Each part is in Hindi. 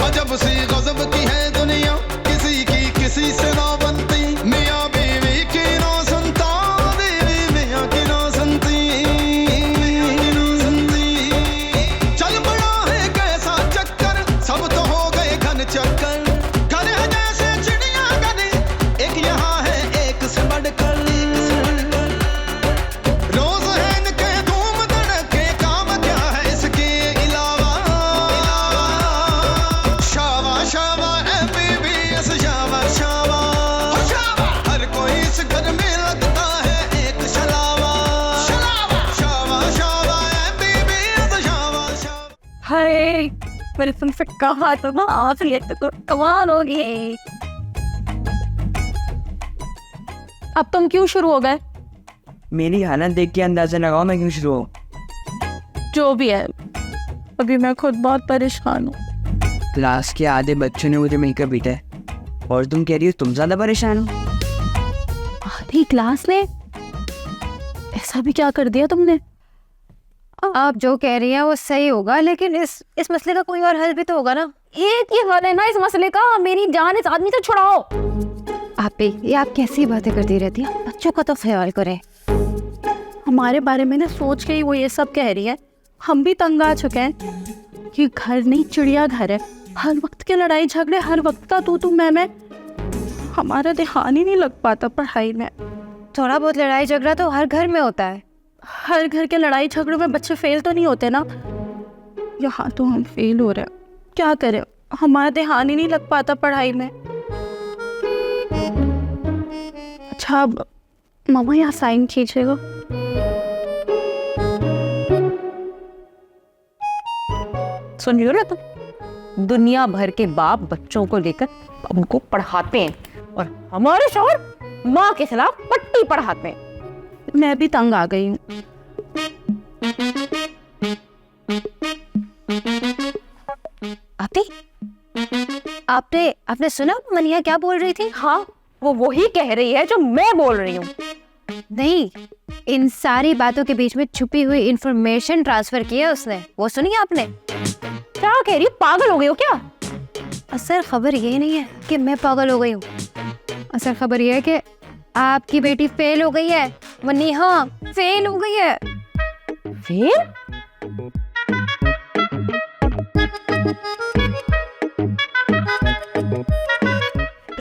अजब सी गजब की है दुनिया, किसी की किसी से ना बनती, मियाँ बीवी की ना सुनता, बीवी मियाँ की ना सुनती, चल पड़ा है कैसा चक्कर, सब तो हो गए घन चक्कर, घर है जैसे चिड़िया घर, एक यहाँ है एक से बढ़कर, रोज है इनके धूम धड़के, काम क्या है इसके अलावा, शावा शावा MBBS शावा शावा, हर कोई इस घर में लगता है एक शलावा, शावा शावा MBBS शावा शावा। हाय, मैंने तुमसे कहा था ना, आज ये तो कमाल होगी। अब तुम क्यों शुरू हो गए? मेरी हालत देख के अंदाजा लगाओ मैं क्यों शुरू हूँ। जो भी है, अभी मैं खुद बहुत परेशान हूँ। क्लास के आधे बच्चों ने मुझे मिलकर पीटा है और तुम कह रही हो तुम ज्यादा परेशान हो। आधी क्लास ने? ऐसा भी क्या कर दिया तुमने? आप जो कह रही हैं वो सही होगा, लेकिन इस मसले का कोई और हल भी तो होगा ना। एक ही हल है ना इस मसले का, मेरी जान इस आदमी से छुड़ाओ। आप भी ये आप कैसी बातें करती रहती हैं? बच्चों का तो ख्याल करें। हमारे बारे में ना सोच के ही वो ये सब कह रही है। हम भी तंग आ चुके हैं। ये घर नहीं चिड़िया घर है, हर वक्त के लड़ाई झगड़े, हर वक्त का तू मैं, हमारा ध्यान ही नहीं लग पाता पढ़ाई में। थोड़ा बहुत लड़ाई झगड़ा तो हर घर में होता है। हर घर के लड़ाई झगड़ों में बच्चे फेल तो नहीं होते ना। यहाँ तो हम फेल हो रहे हैं, क्या करें, हमारा ध्यान ही नहीं लग पाता पढ़ाई में। अच्छा अब मामा यहाँ साइन कीजिएगा। सुन रही हो ना तुम, दुनिया भर के बाप बच्चों को लेकर उनको पढ़ाते हैं और हमारे शौहर माँ के खिलाफ पट्टी पढ़ाते हैं। मैं भी तंग आ गई हूँ। आती, आपने सुना मनिया क्या बोल रही थी? हाँ, वो वही कह रही है जो मैं बोल रही हूँ। नहीं, इन सारी बातों के बीच में छुपी हुई इंफॉर्मेशन ट्रांसफर की है उसने, वो सुनी आपने? क्या कह रही हो, पागल हो गई हो क्या? असल खबर ये नहीं है कि मैं पागल हो गई हूँ, असल खबर ये है कि आपकी बेटी फेल हो गई है। वनी हाँ, फेल हो गई है। फेल?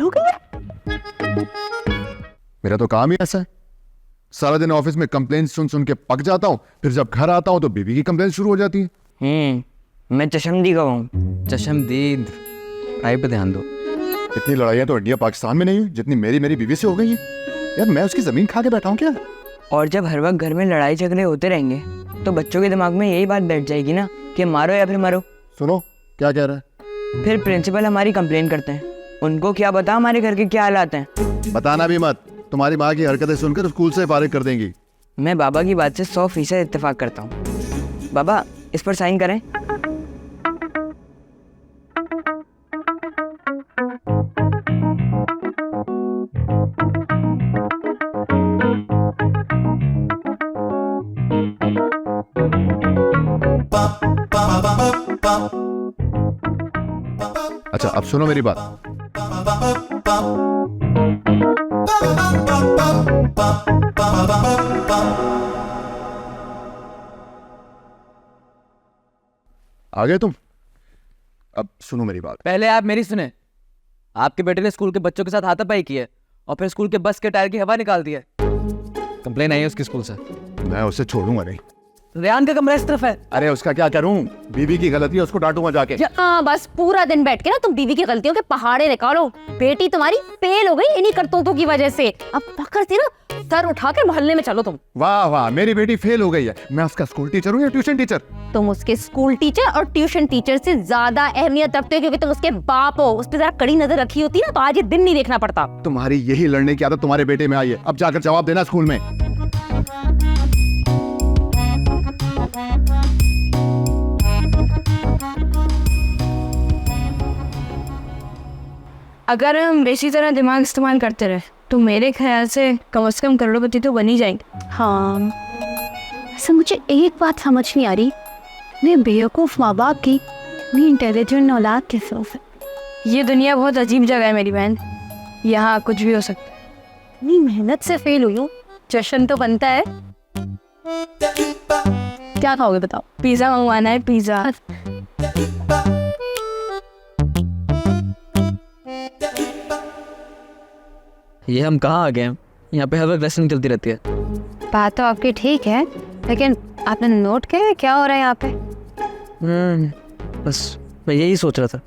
हो गई है? मेरा तो काम ही ऐसा है, सारा दिन ऑफिस में कंप्लेंट सुन सुन के पक जाता हूँ, फिर जब घर आता हूँ तो बीवी की कंप्लेंट शुरू हो जाती है। मैं चशमदीद हूँ। चशमदीद, पढ़ाई पे ध्यान दो। इतनी लड़ाइयाँ तो इंडिया पाकिस्तान में नहीं हुई जितनी मेरी बीवी से हो गई है। यार मैं उसकी जमीन खा के बैठा हूँ क्या? और जब हर वक्त घर में लड़ाई झगड़े होते रहेंगे तो बच्चों के दिमाग में यही बात बैठ जाएगी ना कि मारो या फिर मरो। सुनो क्या कह रहा है? फिर प्रिंसिपल हमारी कंप्लेन करते हैं, उनको क्या पता हमारे घर के क्या हालात हैं। बताना भी मत, तुम्हारी माँ की हरकतें सुनकर स्कूल से फारिग कर देंगी। मैं बाबा की बात से 100% इत्तेफाक करता हूँ। बाबा इस पर साइन करें। अच्छा अब सुनो मेरी बात। आ गए तुम? अब सुनो मेरी बात। पहले आप मेरी सुने। आपके बेटे ने स्कूल के बच्चों के साथ हाथापाई की है और फिर स्कूल के बस के टायर की हवा निकाल दी है। कंप्लेन आई है उसकी स्कूल से। मैं उसे छोड़ूंगा नहीं। रेयान का कमरा इस तरफ है। अरे उसका क्या करूं, बीवी की गलती है, उसको डांटूंगा जाके। हाँ बस पूरा दिन बैठ के ना तुम बीवी की गलतियों के पहाड़े निकालो। बेटी तुम्हारी फेल हो गई इन्हीं करतूतों की वजह से। अब पकड़ती ना सर उठा के मोहल्ले में चलो तुम। वाह वाह, मेरी बेटी फेल हो गई है। मैं उसका स्कूल टीचर हूँ या ट्यूशन टीचर? तुम उसके स्कूल टीचर और ट्यूशन टीचर से ज्यादा अहमियत रखते हो क्योंकि तुम उसके बाप हो। उस पर जरा कड़ी नजर रखी होती ना तो आज ये दिन नहीं देखना पड़ता। तुम्हारी यही लड़ने की आदत तुम्हारे बेटे में आई है। अब जाकर जवाब देना स्कूल में। अगर हम इसी तरह दिमाग इस्तेमाल करते रहे तो मेरे ख्याल से कम करोड़पति तो बन ही जाएंगे। हाँ, वैसे मुझे एक बात समझ नहीं आ रही, ये बेवकूफ़ माँ बाप की इतनी इंटेलिजेंट औलाद कैसे हो सकती। ये दुनिया बहुत अजीब जगह है मेरी बहन, यहाँ कुछ भी हो सकता है। इतनी मेहनत से फेल हुई हूँ, जश्न तो बनता है। क्या खाओगे बताओ? पिज़्ज़ा मंगवाना है, पिज़्ज़ा। ये हम कहाँ आ गए हैं? यहाँ पे हर वक्त लेसन चलती रहती है। बात तो आपकी ठीक है, लेकिन आपने नोट किया है क्या हो रहा है यहाँ पे? बस मैं यही सोच रहा था,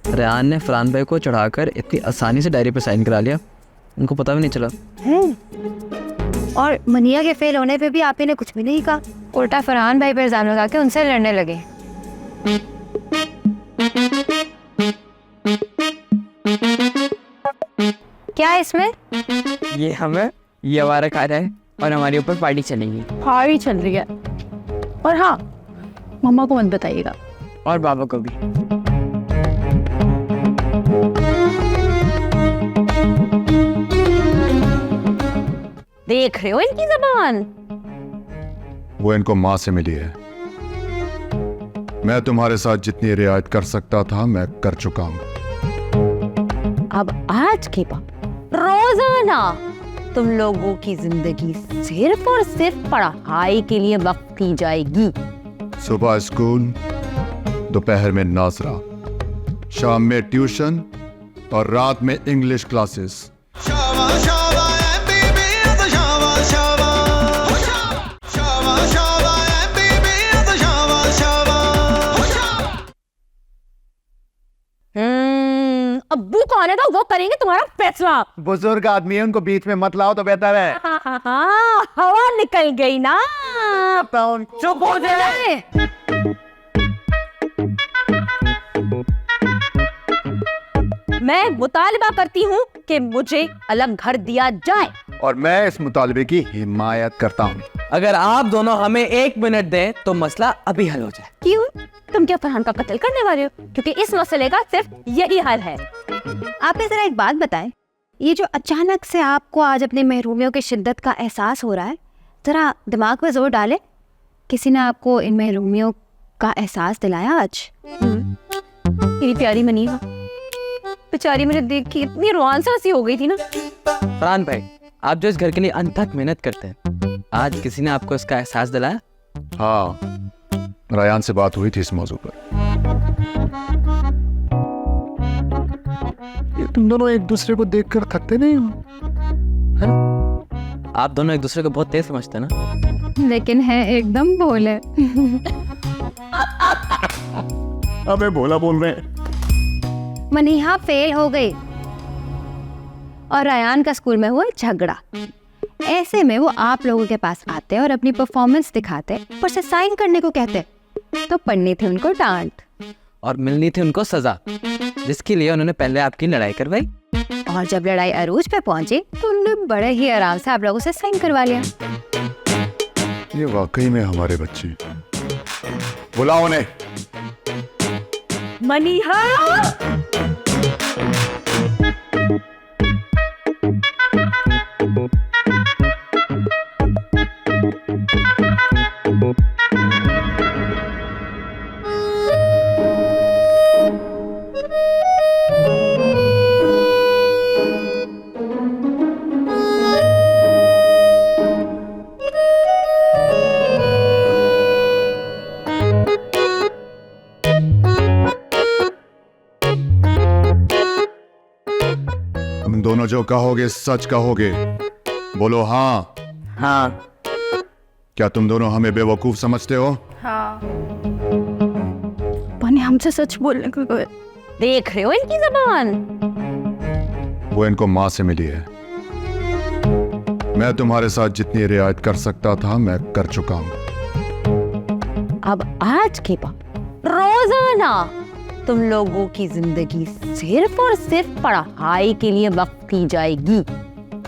रेहान ने फरहान भाई को चढ़ाकर इतनी आसानी से डायरी पे साइन करा लिया, उनको पता भी नहीं चला। और मनिया के फेल होने पे भी आप ही ने कुछ भी नहीं कहा, उल्टा फरहान भाई पर इल्जाम लगा के उनसे लड़ने लगे। क्या है इसमें? ये हमें ये हमारा कार्य है और हमारे ऊपर पार्टी चलेगी। पार्टी चल रही है। और हाँ, मम्मा को मत बताइएगा। और बाबा को भी। देख रहे हो इनकी जबान? वो इनको माँ से मिली है। मैं तुम्हारे साथ जितनी रियायत कर सकता था मैं कर चुका हूँ। अब आज के बाद रोजाना तुम लोगों की जिंदगी सिर्फ और सिर्फ पढ़ाई के लिए वक्त की जाएगी। सुबह स्कूल, दोपहर में नाजरा, शाम में ट्यूशन और रात में English classes. Shava Shava MBBS Shava Shava Shava Shava MBBS Shava Shava अब्बू कौन है तो वो करेंगे तुम्हारा फैसला। बुजुर्ग आदमी है, उनको बीच में मत लाओ तो बेहतर है। हाँ, हवा निकल गई ना। चुप हो जाए। मैं मुतालबा करती हूँ कि मुझे अलग घर दिया जाए। और मैं इस मुतालबे की हिमायत करता हूँ। अगर आप दोनों हमें 1 मिनट दें तो मसला अभी हल हो जाए। क्यों? तुम क्या फरहान का कत्ल करने वाले हो? क्योंकि इस मसले का सिर्फ यही हल है। आपने जरा एक बात बताएं, ये जो अचानक से आपको आज अपनी महरूमियों की शिद्दत का एहसास हो रहा है, जरा दिमाग पे जोर डाले। किसी ने आपको इन महरूमियों का एहसास दिलाया आज? मेरी प्यारी मनीहा, बेचारी मुझे देख के इतनी रोआंसा सी हो गई थी ना। फरहान भाई, आप जो इस घर के लिए अनथक मेहनत करते हैं, आज किसी ने आपको इसका एहसास दिलाया? हाँ, रायान से बात हुई थी इस मौजू पर। तुम दोनों एक दूसरे को देखकर थकते नहीं हो? आप दोनों एक दूसरे को बहुत तेज समझते हैं ना। लेकिन है एकदम भोले। अबे भोला बोल रहे हैं। मनीहा फेल हो गई और रायान का स्कूल में हुआ झगड़ा। ऐसे में वो आप लोगों के पास आते और अपनी परफॉर्मेंस दिखाते, ऊपर से साइन करने को कहते, तो पढ़नी थी उनको डांट और मिलनी थी उनको सजा, जिसके लिए उन्होंने पहले आपकी लड़ाई करवाई। और जब लड़ाई अरूज पे पहुंची तो उन्होंने बड़े ही आराम से आप लोगों से साइन करवा लिया। ये वाकई में हमारे बच्चे। बुलाओ उन्हें। मनीहा, तुम दोनों जो कहोगे सच कहोगे। बोलो हाँ। हाँ। क्या तुम दोनों हमें बेवकूफ समझते हो? बने हमसे सच बोलने को गए। देख रहे हो इनकी जबान? वो इनको माँ से मिली है। मैं तुम्हारे साथ जितनी रियायत कर सकता था मैं कर चुका हूँ। अब आज के बाद रोजाना तुम लोगों की जिंदगी सिर्फ और सिर्फ पढ़ाई के लिए वक्त की जाएगी।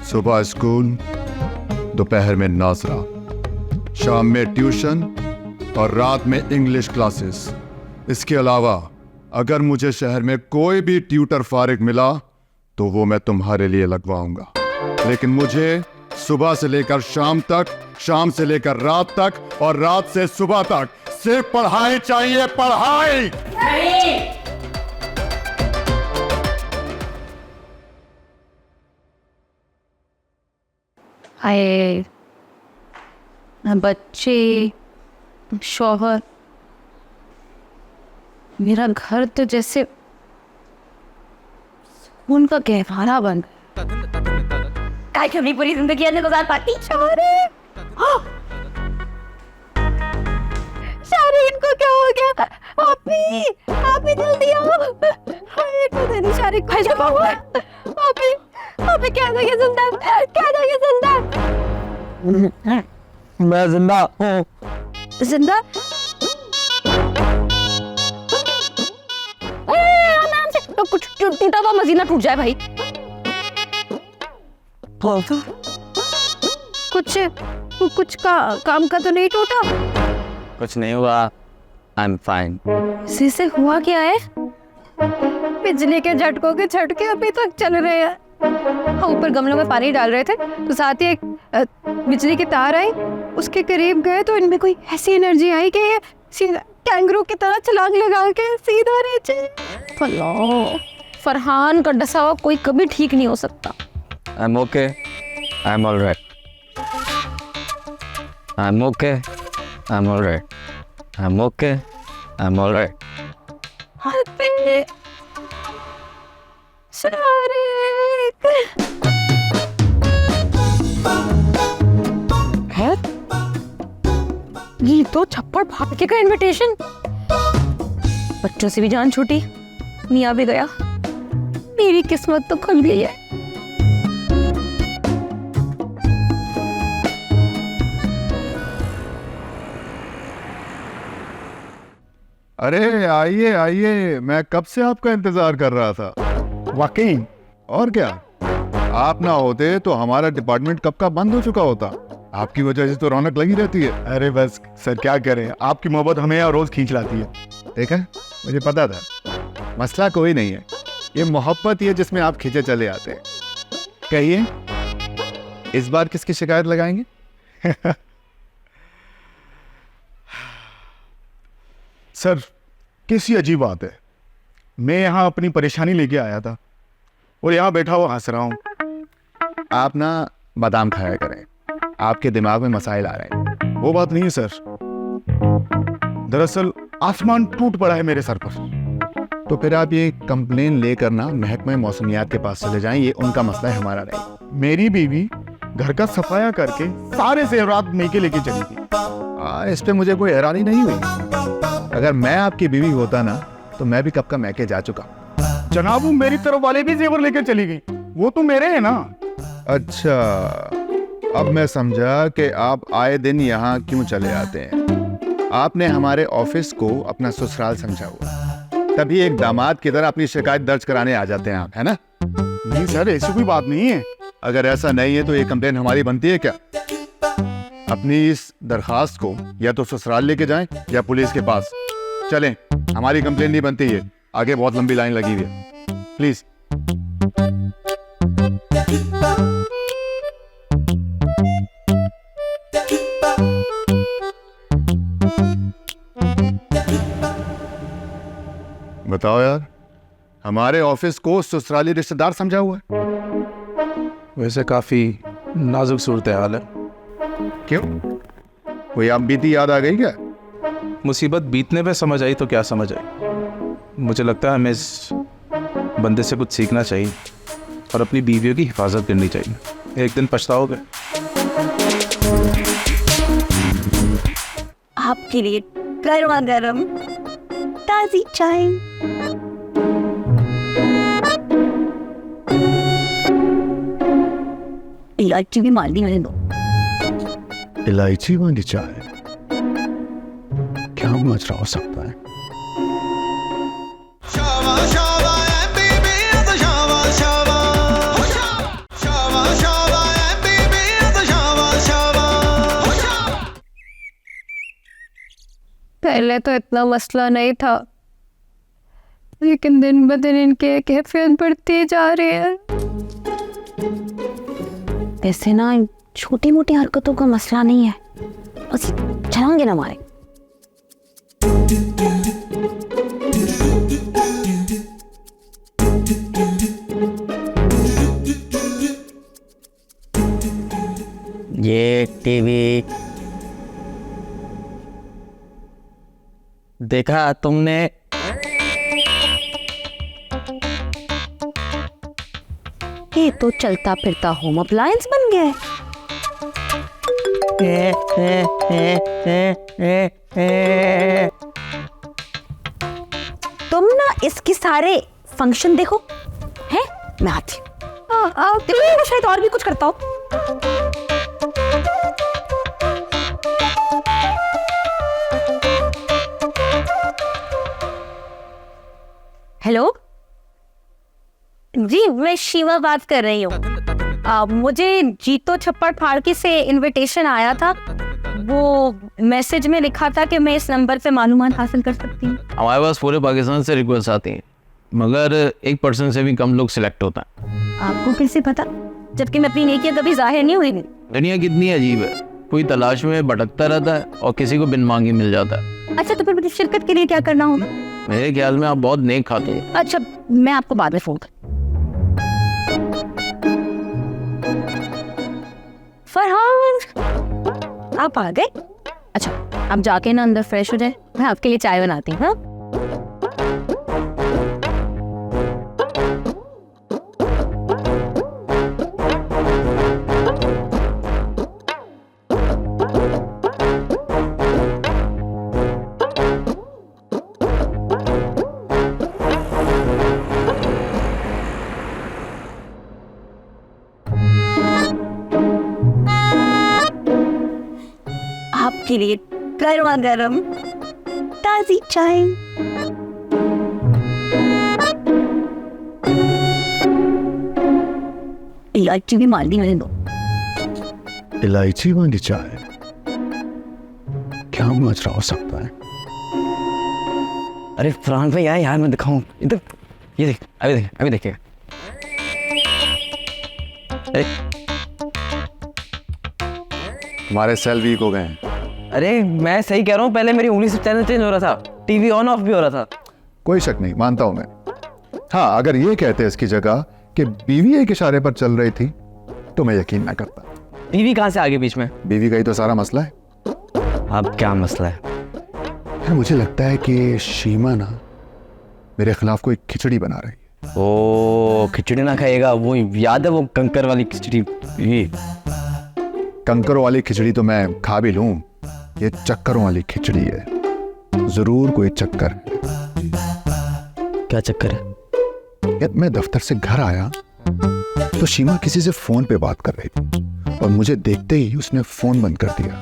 सुबह स्कूल, दोपहर में नाजरा, शाम में ट्यूशन और रात में इंग्लिश क्लासेस। इसके अलावा अगर मुझे शहर में कोई भी ट्यूटर फारिग मिला तो वो मैं तुम्हारे लिए लगवाऊंगा। लेकिन मुझे सुबह से लेकर शाम तक, शाम से लेकर रात तक और रात से सुबह तक सिर्फ पढ़ाई चाहिए, पढ़ाई। आए बच्चे, शौहर, मेरा घर तो जैसे सुकून का गहवारा बन गया। काय की अपनी पूरी जिंदगी ऐसे गुजार पाती शौहरे। शारी, इनको क्या हो गया? आप ही जल्दी आओ। अरे पता नहीं शारी भाई क्या हुआ? आप क्या हो गया? जिंदा क्या हो गया? जिंदा मैं जिंदा हूँ। जिंदा? आराम से, तो कुछ टूटा हुआ मजीना टूट जाए भाई। कुछ काम का तो नहीं टूटा? कुछ नहीं हुआ, आई एम फाइन। इसे हुआ क्या है? बिजली के झटकों के झटके अभी तक चल रहे हैं। हम ऊपर गमलों में पानी डाल रहे थे तो साथ ही एक बिजली की तार आई, उसके करीब गए तो इनमें कोई ऐसी एनर्जी आई कि ये सीधा कैंगरू की तरह छलांग लगा के सीधा नीचे। अल्लाह, फरहान का डसा हुआ कोई कभी ठीक नहीं हो सकता। I am okay, I am alright, I am okay, I am alright, I am okay, I am alright. ये तो छप्पड़ फाड़ का इनविटेशन। बच्चों से भी जान छूटी, मियाँ भी गया, मेरी किस्मत तो खुल गई है। अरे आइए आइए, मैं कब से आपका इंतजार कर रहा था। वाकई और क्या, आप ना होते तो हमारा डिपार्टमेंट कब का बंद हो चुका होता। आपकी वजह से तो रौनक लगी रहती है। अरे बस सर क्या करें, आपकी मोहब्बत हमें यहाँ रोज खींच लाती है। देखा, मुझे पता था। मसला कोई नहीं है, ये मोहब्बत ही है जिसमें आप खींचे चले आते हैं। कहिए, इस बार किसकी शिकायत लगाएंगे? सर कैसी अजीब बात है, मैं यहाँ अपनी परेशानी लेके आया था और यहाँ बैठा हुआ हंस रहा हूँ। आप ना बादाम खाया करें, आपके दिमाग में मसाइल आ रहे हैं। वो बात नहीं है सर, दरअसल आसमान टूट पड़ा है मेरे सर पर। तो फिर आप ये कंप्लेन लेकर ना महकमा मौसमियात के पास चले जाएं, ये उनका मसला है, हमारा नहीं। मेरी बीवी घर का सफाया करके सारे जेवरात मेके लेके चली थी। इस पे मुझे कोई हैरानी नहीं हुई। अगर मैं आपकी बीवी होता ना तो मैं भी कब का मैके जा चुका। जनाब वो मेरी तरफ वाले भी जेवर लेकर चली गई, वो तो मेरे हैं ना। अच्छा, अब मैं समझा कि आप आए दिन यहाँ क्यों चले आते हैं। आपने हमारे ऑफिस को अपना ससुराल समझा हुआ, तभी एक दामाद की तरह अपनी शिकायत दर्ज कराने आ जाते हैं आप, है ना? नहीं सर, ऐसी कोई बात नहीं है। अगर ऐसा नहीं है तो ये कंप्लेन हमारी बनती है क्या? अपनी इस दरखास्त को या तो ससुराल लेके जाएं या पुलिस के पास चलें। हमारी कंप्लेन नहीं बनती है, आगे बहुत लंबी लाइन लगी हुई है। प्लीज। बताओ यार, हमारे ऑफिस को ससुराली रिश्तेदार समझा हुआ है। वैसे काफी नाजुक सूरत हाल है। क्यों, कोई आप बीती याद आ गई क्या? मुसीबत बीतने पे समझ आई तो क्या समझ आई। मुझे लगता है हमें इस बंदे से कुछ सीखना चाहिए और अपनी बीवियों की हिफाजत करनी चाहिए। एक दिन पछताओगे। आपके लिए गर्मा गर्म ताजी चाय। इलायची भी मार दी मैंने दो। इलायची वाली चाय, क्या माजरा हो सकता है? Shava Shava MBBS Shava Shava Shava Shava MBBS Shava Shava. पहले तो इतना मसला नहीं था, लेकिन दिन ब दिन इनकी कैफियत बढ़ती जा रही है। वैसे ना छोटी मोटी हरकतों का मसला नहीं है, बस छलांगे ना मारे। ये टीवी देखा तुमने? ये तो चलता फिरता होम अप्लायंस बन गया है। तुम ना इसके सारे फंक्शन देखो, हैं? मैं आती हूँ। शायद और भी कुछ करता हूँ। हेलो जी, मैं शिवा बात कर रही हूँ। मुझे जीतो छप्पड़ फाड़की से इनविटेशन आया था। वो मैसेज में लिखा था कि मैं इस नंबर पे मालूमात हासिल कर सकती हूँ। हमारे पास पूरे पाकिस्तान से रिक्वेस्ट आती हैं, मगर 1% से भी कम लोग सिलेक्ट होता है। आपको कैसे पता, जबकि मैं अपनी नेकियां कभी जाहिर नहीं हुई? दुनिया कितनी अजीब है, कोई तलाश में भटकता रहता है और किसी को बिन मांगे मिल जाता है। अच्छा, तो फिर मुझे शिरकत के लिए क्या करना होगा? मेरे ख्याल में आप बहुत नेक खाते हैं। अच्छा, मैं आपको बाद में फोन कर। फरहान, आप आ गए? अच्छा, आप जाके ना अंदर फ्रेश हो जाए, मैं आपके लिए चाय बनाती हूँ। हाँ, आपके लिए गरमा गरम ताजी चाय। इलायची भी मार दी मैंने दो। इलायची वाली चाय, क्या माजरा हो सकता है? अरे फरहान भाई यार मैं दिखाऊं इधर, ये देख, अभी देखिएगा। हमारे सेल वीक हो गए हैं। अरे मैं सही कह रहा हूँ, पहले मेरी उंगली से चैनल चेंज हो रहा था, टीवी ऑन ऑफ भी हो रहा था। कोई शक नहीं, मानता हूं मैं। हाँ, अगर ये कहते इसकी जगह कि बीवी एक इशारे पर चल रही थी तो मैं यकीन ना करता। टीवी कहाँ से आगे बीच में? बीवी का ही तो सारा मसला है। अब क्या मसला है? यार मुझे लगता है कि शीमा ना मेरे खिलाफ कोई खिचड़ी बना रही है। ओ खिचड़ी ना खाएगा, वो याद है वो कंकर वाली खिचड़ी? ये कंकरों वाली खिचड़ी तो मैं खा भी लूं, ये चक्करों वाली खिचड़ी है। जरूर कोई चक्कर है। क्या चक्कर है? यार मैं दफ्तर से घर आया तो शीमा किसी से फोन पे बात कर रही थी और मुझे देखते ही उसने फोन बंद कर दिया।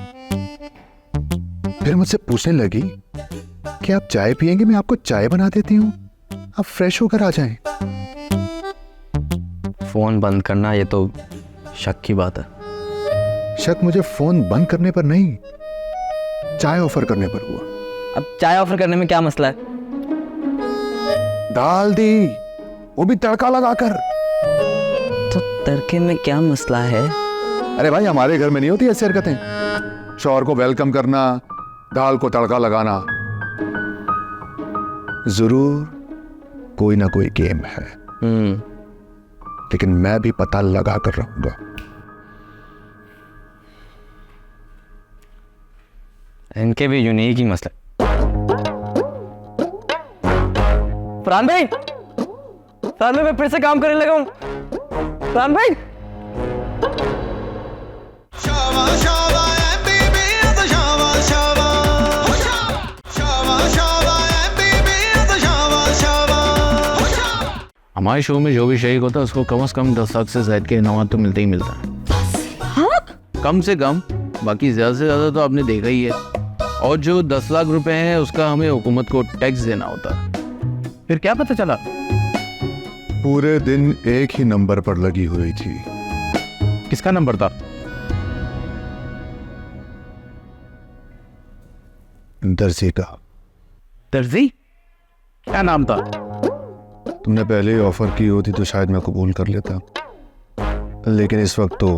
फिर मुझसे पूछने लगी कि आप चाय पियेंगे, मैं आपको चाय बना देती हूँ, आप फ्रेश होकर आ जाएं। फोन बंद करना ये तो शक की बात है। शक मुझे फोन बंद करने पर नहीं, चाय ऑफर करने पर हुआ। अब चाय ऑफर करने में क्या मसला है? दाल दी, वो भी तड़का लगाकर। तो तड़के में क्या मसला है? अरे भाई, हमारे घर में नहीं होती ऐसी हरकतें। शौहर को वेलकम करना, दाल को तड़का लगाना। जरूर कोई ना कोई गेम है, लेकिन मैं भी पता लगा कर रहूंगा। इनके भी यूनिक ही मसला। फरहान भाई, मैं फिर से काम करने लगा हूँ। फरहान भाई, शावा शावा MBBS शावा शावा शावा शावा MBBS शावा शावा। हमारे शो में जो भी शरीक होता है उसको कम से कम 10 लाख से ज्यादा के इनाम तो मिलते ही मिलता है। हाँ? कम से कम, बाकी ज्यादा से ज्यादा तो आपने देखा ही है। और जो 10 लाख रुपए हैं उसका हमें हुकूमत को टैक्स देना होता है। फिर क्या पता चला? पूरे दिन एक ही नंबर पर लगी हुई थी। किसका नंबर था? दर्जी का। दर्जी? क्या नाम था? तुमने पहले ही ऑफर की होती तो शायद मैं कबूल कर लेता, लेकिन इस वक्त तो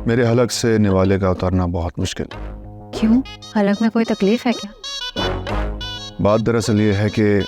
मेरे हलक से निवाले का उतारना बहुत मुश्किल। क्यों, हलक में कोई तकलीफ है क्या? बात दरअसल ये है कि